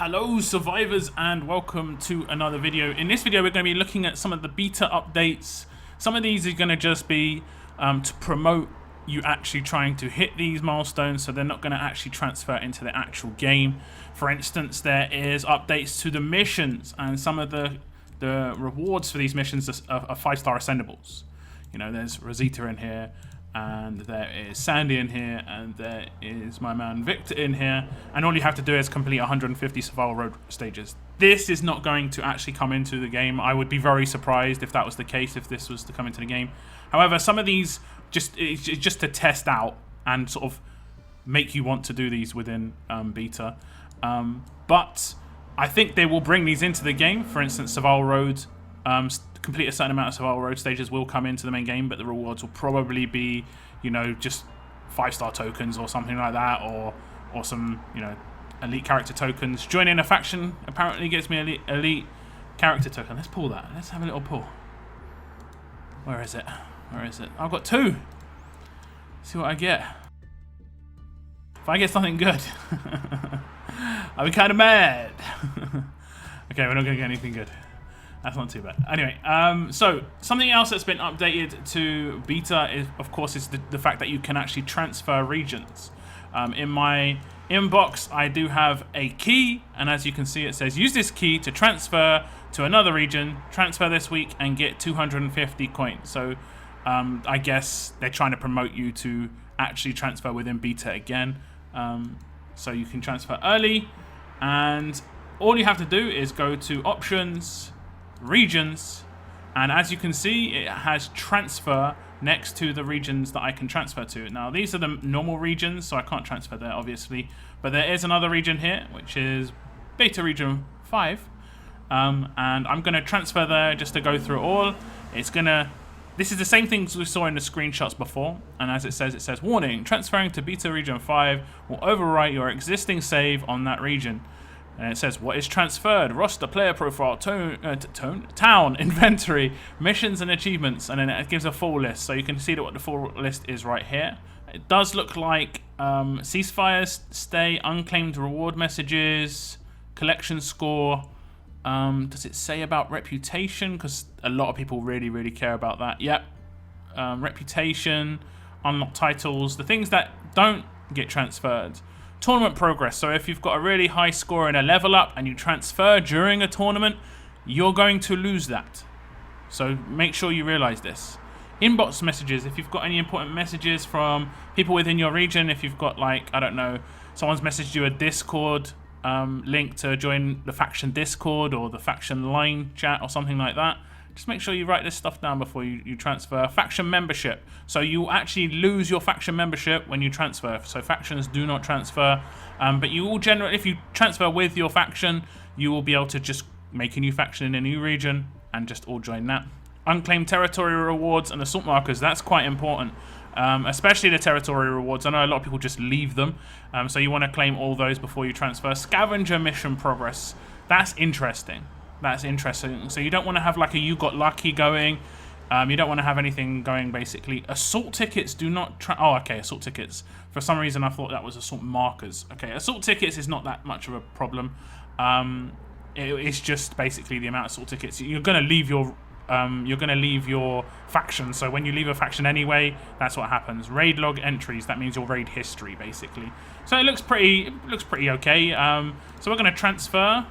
Hello survivors and welcome to another video. In this video we're going to be looking at some of the beta updates. Some of these are going to just be to promote you actually trying to hit these milestones, so they're not going to actually transfer into the actual game. For instance, there is updates to the missions, and some of the rewards for these missions are 5-star ascendables. You know, there's Rosita in here, and there is Sandy in here, and there is my man Victor in here, and all you have to do is complete 150 survival road stages. This is not going to actually come into the game. I would be very surprised if that was the case, if this was to come into the game. However, some of these it's just to test out and sort of make you want to do these within beta. But I think they will bring these into the game. For instance, survival roads, complete a certain amount of survival road stages will come into the main game, but the rewards will probably be, you know, just 5-star tokens or something like that, or some, you know, elite character tokens. Joining a faction apparently gets me elite character token. Let's pull that. Let's have a little pull. Where is it? Where is it? I've got 2. See what I get. If I get something good, I'll be kind of mad. Okay, we're not going to get anything good. That's not too bad. Anyway, so something else that's been updated to beta is, of course, the fact that you can actually transfer regions. In my inbox, I do have a key, and as you can see, it says use this key to transfer to another region. Transfer this week and get 250 coins. So I guess they're trying to promote you to actually transfer within beta again. So you can transfer early, and all you have to do is go to options, regions, and as you can see, it has transfer next to the regions that I can transfer to. Now these are the normal regions, so I can't transfer there obviously, but there is another region here which is beta region 5, and I'm going to transfer there just to go through all. This is the same things we saw in the screenshots before, and as it says warning, transferring to beta region 5 will overwrite your existing save on that region. And it says, what is transferred? Roster, player profile, town, inventory, missions and achievements. And then it gives a full list. So you can see that what the full list is right here. It does look like ceasefires, stay, unclaimed reward messages, collection score. Does it say about reputation? Because a lot of people really, really care about that. Yep. Reputation, unlock titles, the things that don't get transferred. Tournament progress. So if you've got a really high score in a level up and you transfer during a tournament, you're going to lose that. So make sure you realize this. Inbox messages. If you've got any important messages from people within your region, if you've got, like, I don't know, someone's messaged you a Discord link to join the faction Discord or the faction line chat or something like that, just make sure you write this stuff down before you transfer. Faction membership. So you actually lose your faction membership when you transfer. So factions do not transfer. But you will generally, if you transfer with your faction, you will be able to just make a new faction in a new region and just all join that. Unclaimed territory rewards and assault markers. That's quite important. Especially the territory rewards. I know a lot of people just leave them. So you want to claim all those before you transfer. Scavenger mission progress. That's interesting. That's interesting. So you don't want to have like a you got lucky going. You don't want to have anything going basically. Assault tickets do not... Oh, okay, assault tickets. For some reason I thought that was assault markers. Okay, assault tickets is not that much of a problem. It's just basically the amount of assault tickets. You're going to leave your faction. So when you leave a faction anyway, that's what happens. Raid log entries. That means your raid history basically. So it looks pretty okay. So we're going to transfer.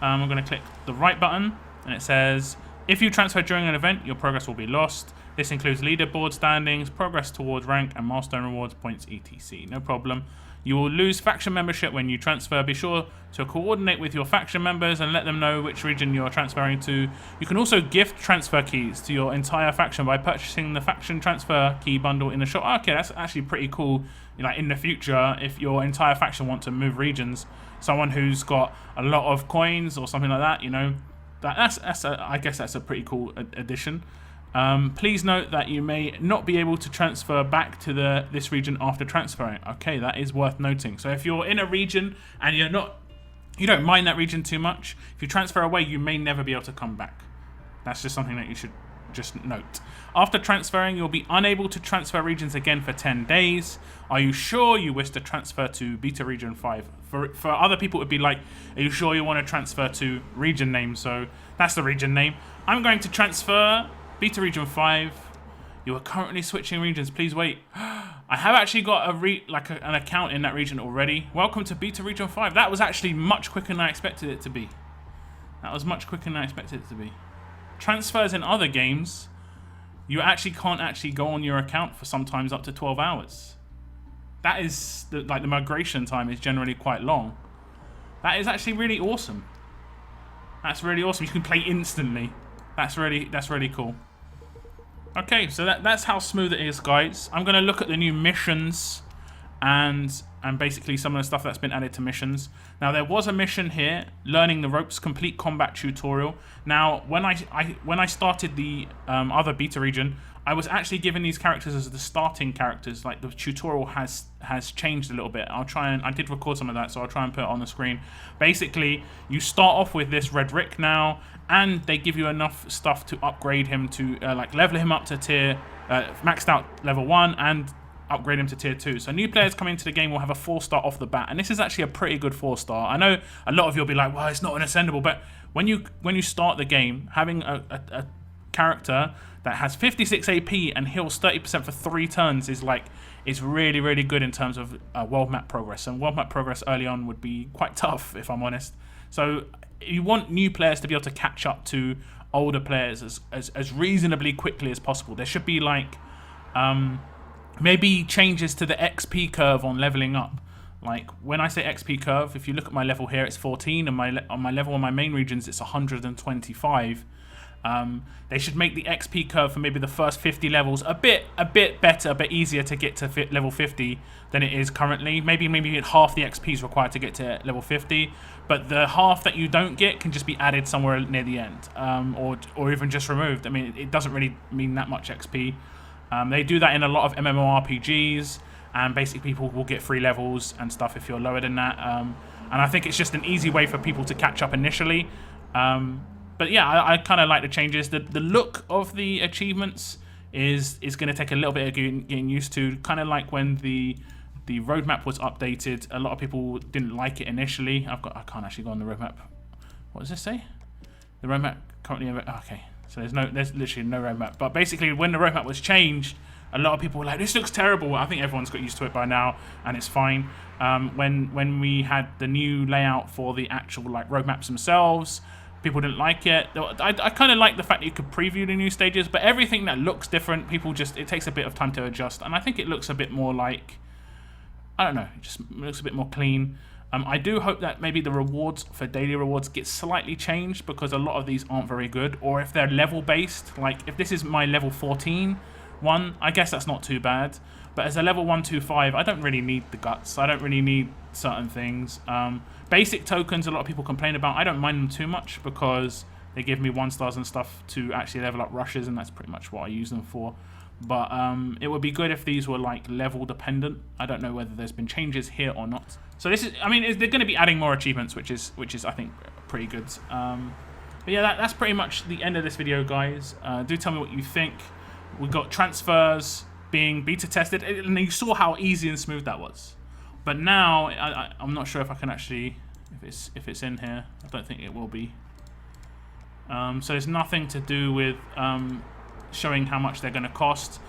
I'm going to click the right button, and it says, if you transfer during an event, your progress will be lost. This includes leaderboard standings, progress towards rank, and milestone rewards, points, etc. No problem. You will lose faction membership when you transfer. Be sure to coordinate with your faction members and let them know which region you're transferring to. You can also gift transfer keys to your entire faction by purchasing the faction transfer key bundle in the shop. Okay, that's actually pretty cool. Like in the future, if your entire faction want to move regions, someone who's got a lot of coins or something like that, you know, I guess that's a pretty cool addition. Please note that you may not be able to transfer back to this region after transferring. Okay, that is worth noting. So if you're in a region and you don't mind that region too much, if you transfer away, you may never be able to come back. That's just something that you should just note. After transferring, you'll be unable to transfer regions again for 10 days. Are you sure you wish to transfer to Beta Region 5? For other people, it would be like, are you sure you want to transfer to region name? So that's the region name. I'm going to transfer Beta Region 5. You are currently switching regions. Please wait. I have actually got an account in that region already. Welcome to Beta Region 5. That was actually much quicker than I expected it to be. That was much quicker than I expected it to be. Transfers in other games, you actually can't actually go on your account for sometimes up to 12 hours. That is, the migration time is generally quite long. That is actually really awesome. That's really awesome. You can play instantly. That's really cool. Okay, so that's how smooth it is, guys. I'm going to look at the new missions and basically some of the stuff that's been added to missions. Now, there was a mission here, learning the ropes, complete combat tutorial. Now, when I started the other beta region, I was actually given these characters as the starting characters. Like, the tutorial has changed a little bit. I did record some of that, so I'll try and put it on the screen. Basically, you start off with this Red Rick now, and they give you enough stuff to upgrade him to, level him up to tier, maxed out level 1, and upgrade him to tier 2. So new players coming into the game will have a 4-star off the bat, and this is actually a pretty good 4-star. I know a lot of you'll be like, well, it's not an ascendable, but when you start the game, having a character that has 56 AP and heals 30% for 3 turns is really, really good in terms of world map progress. And world map progress early on would be quite tough, if I'm honest. So you want new players to be able to catch up to older players as reasonably quickly as possible. There should be maybe changes to the XP curve on leveling up. Like, when I say XP curve, if you look at my level here, it's 14, and on my level on my main regions, it's 125. They should make the XP curve for maybe the first 50 levels a bit better, a bit easier to get to level 50 than it is currently. Maybe half the XP is required to get to level 50, but the half that you don't get can just be added somewhere near the end, or even just removed. I mean, it doesn't really mean that much XP. They do that in a lot of MMORPGs, and basically people will get free levels and stuff if you're lower than that. And I think it's just an easy way for people to catch up initially. But yeah, I kind of like the changes. The look of the achievements is going to take a little bit of getting used to. Kind of like when the roadmap was updated, a lot of people didn't like it initially. I can't actually go on the roadmap. What does this say? The roadmap currently. Okay. So there's literally no roadmap. But basically, when the roadmap was changed, a lot of people were like, "This looks terrible." I think everyone's got used to it by now, and it's fine. When we had the new layout for the actual roadmaps themselves, people didn't like it. I kind of like the fact that you could preview the new stages, but everything that looks different, it takes a bit of time to adjust, and I think it looks a bit more I don't know, it just looks a bit more clean. I do hope that maybe the rewards for daily rewards get slightly changed, because a lot of these aren't very good. Or if they're level based, like if this is my level 14 one, I guess that's not too bad. But as a level 125, I don't really need the guts. I don't really need certain things. Basic tokens, a lot of people complain about. I don't mind them too much because they give me 1-stars and stuff to actually level up rushes, and that's pretty much what I use them for. But it would be good if these were level dependent. I don't know whether there's been changes here or not. So this is, they're going to be adding more achievements, which is I think pretty good. But yeah, that's pretty much the end of this video, guys. Do tell me what you think. We got transfers being beta tested, and you saw how easy and smooth that was. But now I'm not sure if I can actually, if it's in here. I don't think it will be. So there's nothing to do with showing how much they're going to cost.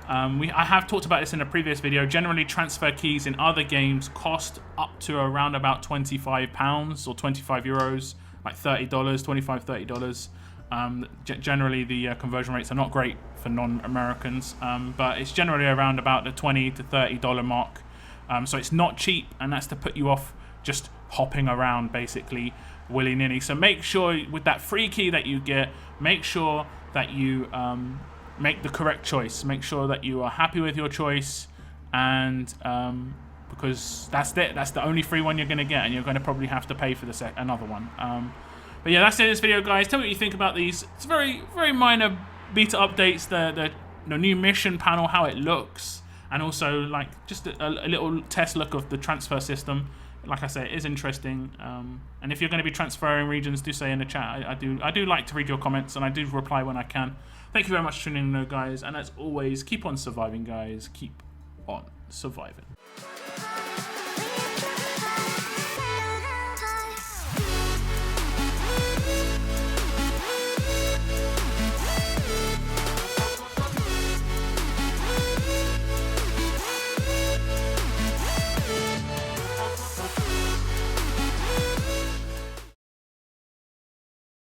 I have talked about this in a previous video. Generally, transfer keys in other games cost up to around about £25 or 25 euros, like $30, $25, $30. Generally, the conversion rates are not great for non-Americans, but it's generally around about the $20 to $30 mark. So it's not cheap, and that's to put you off just hopping around basically willy-nilly. So make sure with that free key that you get, make sure that you make the correct choice. Make sure that you are happy with your choice, and because that's the only free one you're going to get, and you're going to probably have to pay for another one. But yeah, that's it in this video, guys. Tell me what you think about these. It's very, very minor beta updates. The new mission panel, how it looks, and also just a little test look of the transfer system. Like I say, it is interesting. And if you're going to be transferring regions, do say in the chat. I do like to read your comments, and I do reply when I can. Thank you very much for tuning in, guys, and as always, keep on surviving, guys. Keep on surviving.